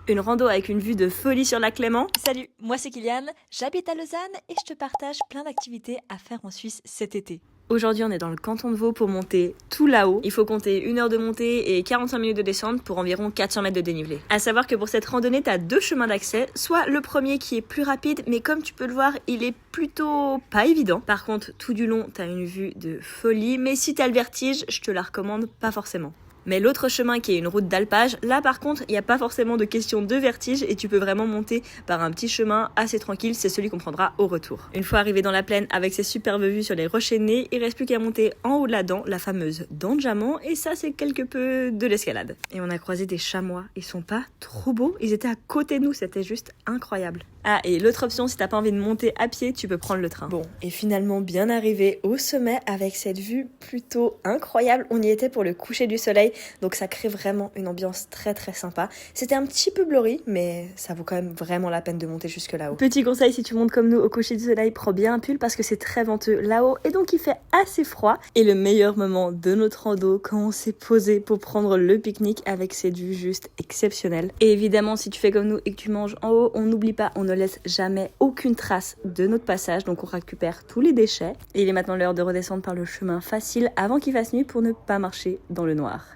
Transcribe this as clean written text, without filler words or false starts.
Une rando avec une vue de folie sur la Clément. Salut, moi c'est Kylian, j'habite à Lausanne et je te partage plein d'activités à faire en Suisse cet été. Aujourd'hui, on est dans le canton de Vaud pour monter tout là-haut. Il faut compter 1 heure de montée et 45 minutes de descente pour environ 400 mètres de dénivelé. À savoir que pour cette randonnée, t'as 2 chemins d'accès. Soit le premier qui est plus rapide, mais comme tu peux le voir, il est plutôt pas évident. Par contre, tout du long, t'as une vue de folie. Mais si t'as le vertige, je te la recommande pas forcément. Mais l'autre chemin qui est une route d'alpage, là par contre, il n'y a pas forcément de question de vertige et tu peux vraiment monter par un petit chemin assez tranquille, c'est celui qu'on prendra au retour. Une fois arrivé dans la plaine avec ses superbes vues sur les rochers de nez, il reste plus qu'à monter en haut de la dent, la fameuse dent de diamant, et ça c'est quelque peu de l'escalade. Et on a croisé des chamois, ils sont pas trop beaux, ils étaient à côté de nous, c'était juste incroyable. Ah, et l'autre option, si t'as pas envie de monter à pied, tu peux prendre le train. Bon, et finalement bien arrivé au sommet avec cette vue plutôt incroyable. On y était pour le coucher du soleil, donc ça crée vraiment une ambiance très très sympa. C'était un petit peu blurry, mais ça vaut quand même vraiment la peine de monter jusque là-haut. Petit conseil, si tu montes comme nous au coucher du soleil, prends bien un pull parce que c'est très venteux là-haut et donc il fait assez froid. Et le meilleur moment de notre rando, quand on s'est posé pour prendre le pique-nique avec cette vue juste exceptionnelle. Et évidemment, si tu fais comme nous et que tu manges en haut, on n'oublie pas, on ne laisse jamais aucune trace de notre passage, donc on récupère tous les déchets. Et il est maintenant l'heure de redescendre par le chemin facile avant qu'il fasse nuit pour ne pas marcher dans le noir.